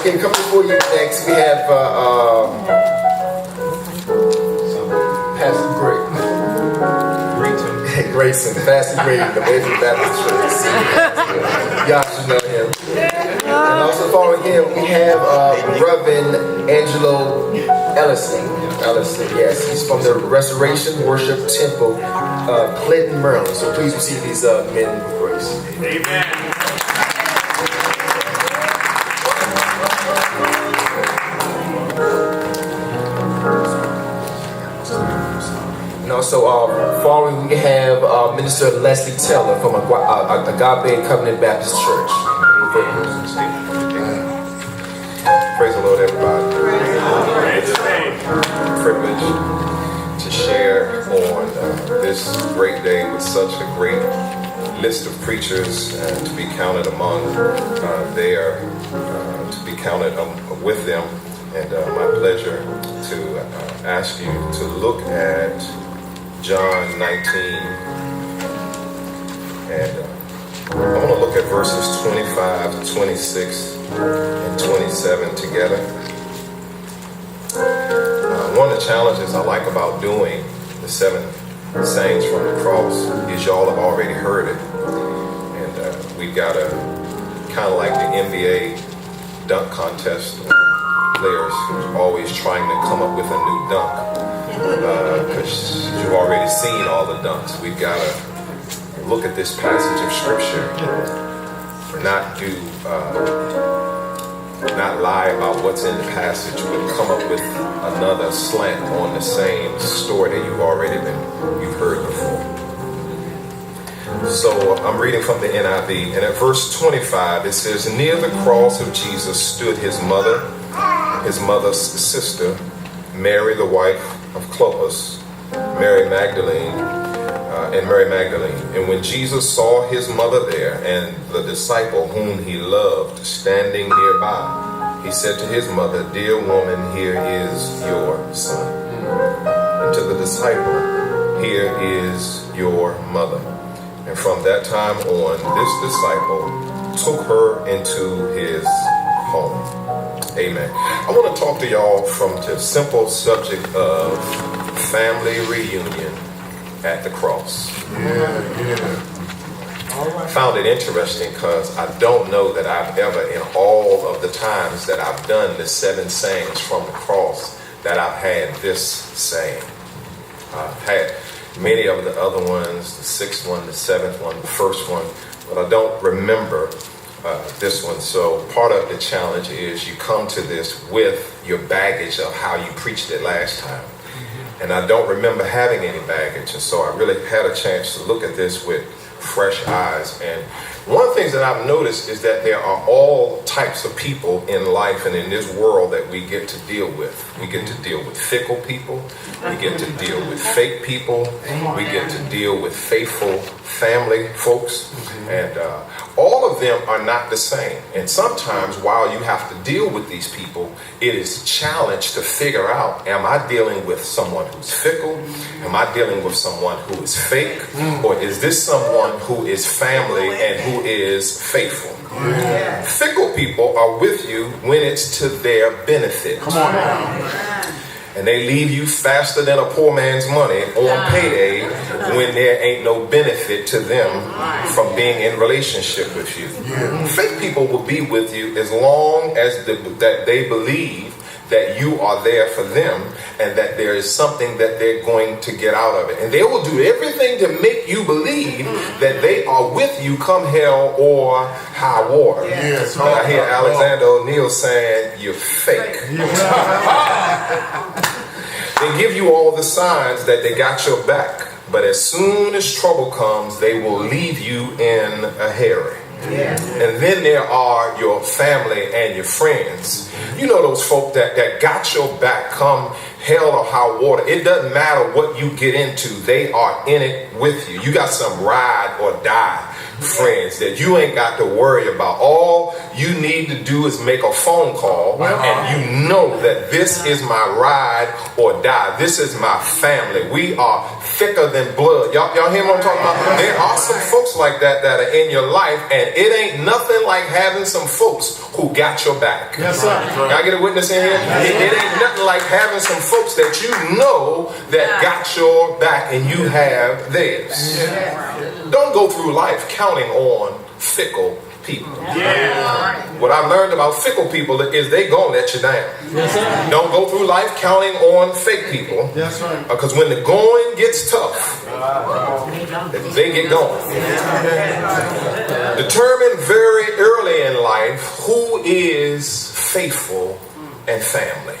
Okay, coming for you next, we have Pastor Grayton, Pastor Grayton, the Edgewood Baptist Church. Y'all should know him. And also following him, we have Reverend Angelo Ellison. Yes, he's from the Restoration Worship Temple, Clinton, Maryland. So please receive these men with grace. Amen. And also, following, we have Minister Leslie Taylor from Agape Covenant Baptist Church. Praise the Lord, everybody. Privilege to share on this great day with such a great list of preachers and to be counted among to be counted with them. And my pleasure to ask you to look at John 19, and I want to look at verses 25 to 26 and 27 together. One of the challenges I like about doing the 7 sayings from the cross is y'all have already heard it, and we've got a kind of like the NBA dunk contest players who's always trying to come up with a new dunk. Because you've already seen all the dunks. We've got to look at this passage of scripture, not lie about what's in the passage, but come up with another slant on the same story that you've heard before. So I'm reading from the NIV, and at verse 25 it says, "Near the cross of Jesus stood his mother's sister, Mary the wife of Clopas, Mary Magdalene. And when Jesus saw his mother there and the disciple whom he loved standing nearby, he said to his mother, 'Dear woman, here is your son.' And to the disciple, 'Here is your mother.' And from that time on, this disciple took her into his home." Amen. I want to talk to y'all from the simple subject of family reunion at the cross. I found it interesting because I don't know that I've ever, in all of the times that I've done the 7 sayings from the cross, that I've had this saying. I've had many of the other ones, the 6th one, the 7th one, the 1st one, but I don't remember this one. So part of the challenge is you come to this with your baggage of how you preached it last time. And I don't remember having any baggage, and so I really had a chance to look at this with fresh eyes. And one of the things that I've noticed is that there are all types of people in life and in this world that we get to deal with. We get to deal with fickle people. We get to deal with fake people. We get to deal with faithful family folks. And all of them are not the same. And sometimes while you have to deal with these people, it is a challenge to figure out, am I dealing with someone who's fickle? Am I dealing with someone who is fake? Or is this someone who is family and who is faithful? Yeah. Fickle people are with you when it's to their benefit. Come on now. And they leave you faster than a poor man's money on payday when there ain't no benefit to them from being in relationship with you. Fake people will be with you as long as that they believe that you are there for them and that there is something that they're going to get out of it. And they will do everything to make you believe that they are with you come hell or high water. Yes. And I hear Alexander O'Neal saying, you're fake. They give you all the signs that they got your back, but as soon as trouble comes, they will leave you in a hurry. And then there are your family and your friends. You know those folk that got your back come hell or high water. It doesn't matter what you get into. They are in it with you. You got some ride or die friends that you ain't got to worry about. All you need to do is make a phone call and you know that this is my ride or die. This is my family. We are thicker than blood. Y'all hear what I'm talking about? There are some folks like that that are in your life, and it ain't nothing like having some folks who got your back. Yes, sir. Y'all get a witness in here? It ain't nothing like having some folks that you know that got your back and you have theirs. Don't go through life counting on fickle people. What I learned about fickle people is they gonna let you down. Don't go through life counting on fake people. That's right. Because when the going gets tough, they get going. Determine very early in life who is faithful and family.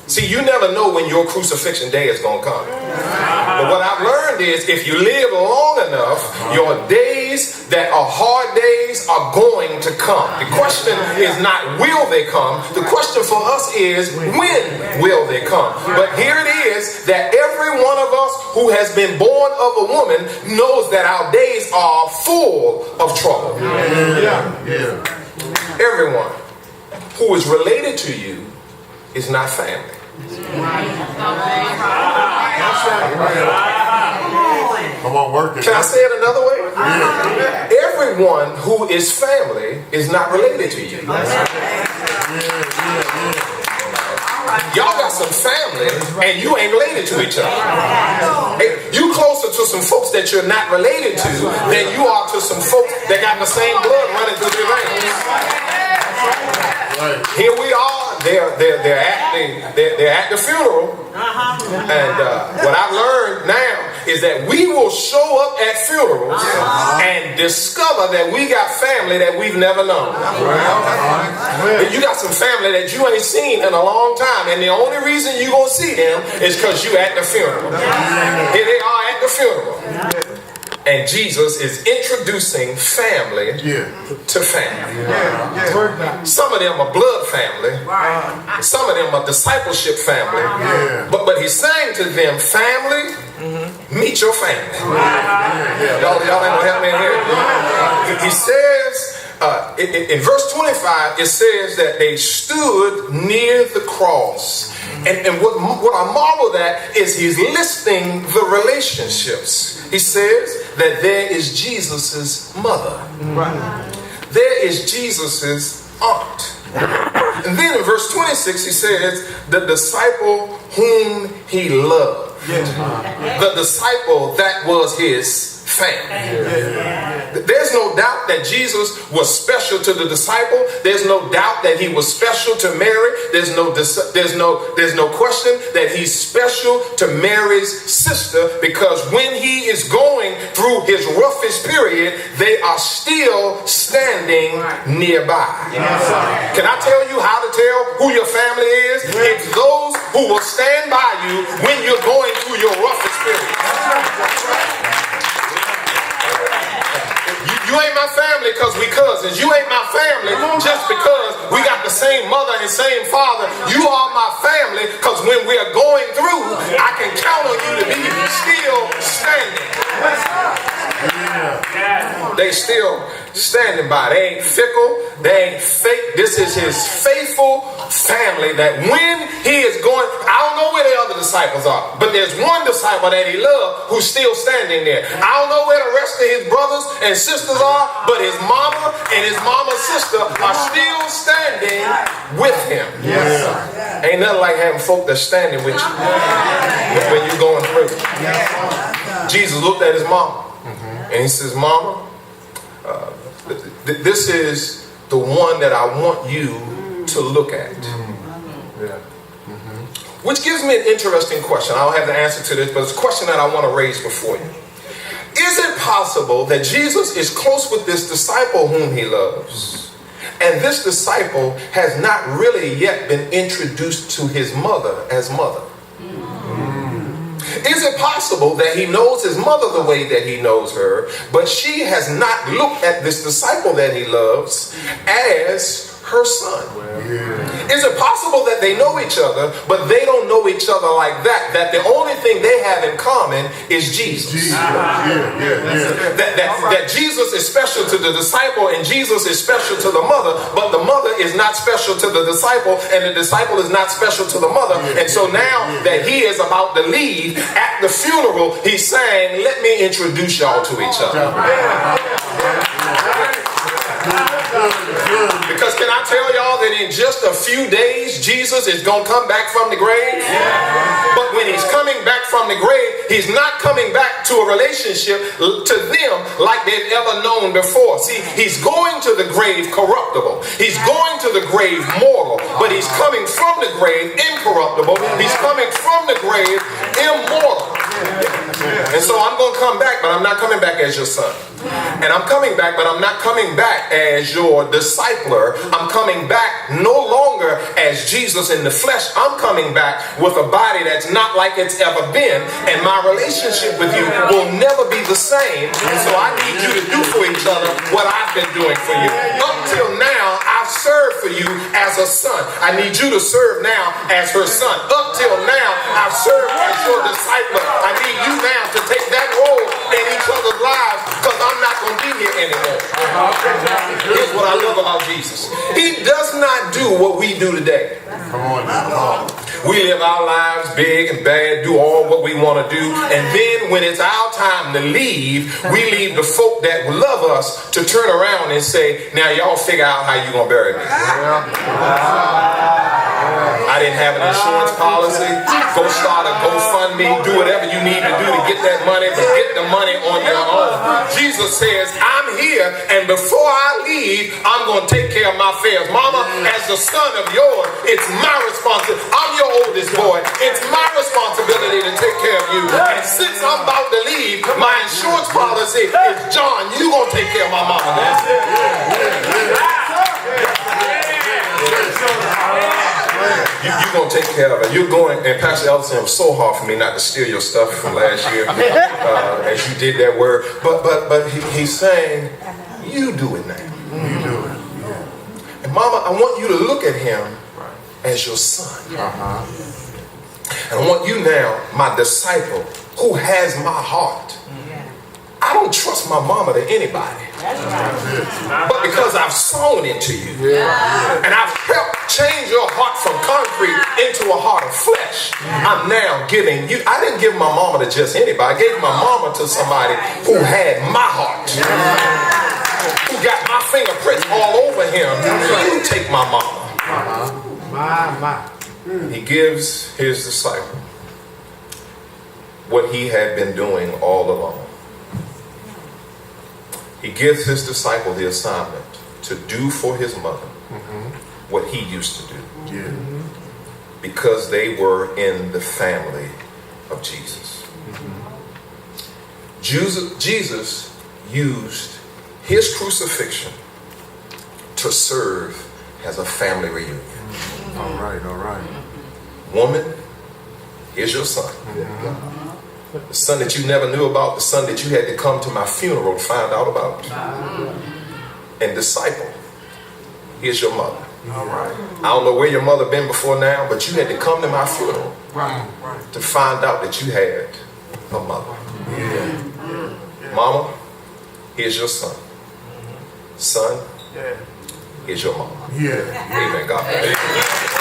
See, you never know when your crucifixion day is going to come. But what I've learned is if you live long enough, your days that are hard days are going to come. The question is not will they come. The question for us is when will they come. But here it is that every one of us who has been born of a woman knows that our days are full of trouble. Everyone who is related to you is not family. Come on, work it. Can I say it another way? Everyone who is family is not related to you. Y'all got some family and you ain't related to each other. Hey, you closer to some folks that you're not related to than you are to some folks that got the same blood running through their veins. Here we are. They're at the funeral, and what I've learned now is that we will show up at funerals and discover that we got family that we've never known. You got some family that you ain't seen in a long time, and the only reason you gonna see them is because you at the funeral. Here they are at the funeral. And Jesus is introducing family to family. Some of them are blood family. Some of them are discipleship family. But he's saying to them, family, meet your family. Y'all ain't gonna help me in here. He says, in verse 25, it says that they stood near the cross. And what I marvel at is he's listing the relationships. He says that there is Jesus's mother. There is Jesus's aunt. And then in verse 26 he says the disciple whom he loved. The disciple that was his family. There's no doubt that Jesus was special to the disciple. There's no doubt that he was special to Mary. There's no question that he's special to Mary's sister, because when he is going through his roughest period, they are still standing nearby. Can I tell you how to tell who your family is? It's those who will stand by you when you're going through your roughest period. You ain't my family because we cousins. You ain't my family just because we got the same mother and same father. You are my family because when we are going through, I can count on you to be still standing. They still standing by. They ain't fickle. They ain't fake. This is his faithful family that when he is going, I don't know where the other disciples are, but there's one disciple that he loved who's still standing there. I don't know where the rest of his brothers and sisters are, but his mama and his mama's sister are still standing with him. Yes. Ain't nothing like having folk that's standing with you when you're going through. Jesus looked at his mama and he says, Mama, this is the one that I want you to look at. Which gives me an interesting question. I don't have the answer to this, but it's a question that I want to raise before you. Is it possible that Jesus is close with this disciple whom he loves, and this disciple has not really yet been introduced to his mother as mother? Is it possible that he knows his mother the way that he knows her, but she has not looked at this disciple that he loves as her son? Is it possible that they know each other, but they don't know each other like that? That the only thing they have in common is Jesus. That Jesus is special to the disciple and Jesus is special to the mother, but the mother is not special to the disciple and the disciple is not special to the mother. And so now that he is about to leave, at the funeral, he's saying, let me introduce y'all to each other. Because can I tell y'all that in just a few days, Jesus is going to come back from the grave? But when he's coming back from the grave, he's not coming back to a relationship to them like they've ever known before. See, he's going to the grave corruptible. He's going to the grave mortal. But he's coming from the grave incorruptible. He's coming from the grave immortal. And so I'm going to come back, but I'm not coming back as your son. And I'm coming back, but I'm not coming back as your discipler. I'm coming back no longer as Jesus in the flesh. I'm coming back with a body that's not like it's ever been. And my relationship with you will never be the same. And so I need you to do for each other what I've been doing for you. Up till now, I've served for you as a son. I need you to serve now as her son. Up till now, I've served as your discipler. I need you now to take that role in each other's lives, because I'm not going to be here anymore. Here's what I love about Jesus. He does not do what we do today. We live our lives big and bad, do all what we want to do, and then when it's our time to leave, we leave the folk that love us to turn around and say, now y'all figure out how you're going to bury me. I didn't have an insurance policy. Go start a GoFundMe. Do whatever you need to do to get that money, but get the money on your own. Jesus says, I'm here, and before I leave, I'm going to take care of my affairs. Mama, as the son of yours, it's my responsibility. I'm your oldest boy. It's my responsibility to take care of you. And since I'm about to leave, my insurance policy is, John, you going to take care of my mama. That's it. You're going to take care of it. You're going, and Pastor Ellison, it was so hard for me not to steal your stuff from last year as you did that word. But he's saying, you do it now. You do it. And Mama, I want you to look at him as your son. And I want you now, my disciple, who has my heart. I don't trust my mama to anybody. But because I've sown into you, and I've helped change your heart from concrete into a heart of flesh, I'm now giving you. I didn't give my mama to just anybody. I gave my mama to somebody who had my heart, who got my fingerprints all over him. You take my mama. He gives his disciple what he had been doing all along. He gives his disciple the assignment to do for his mother what he used to do. Because they were in the family of Jesus. Jesus used his crucifixion to serve as a family reunion. All right. Woman, here's your son. The son that you never knew about, the son that you had to come to my funeral to find out about. And disciple, here's your mother. I don't know where your mother been before now, but you had to come to my funeral to find out that you had a mother. Mama, here's your son. Son, here's your mama. Amen. God bless you.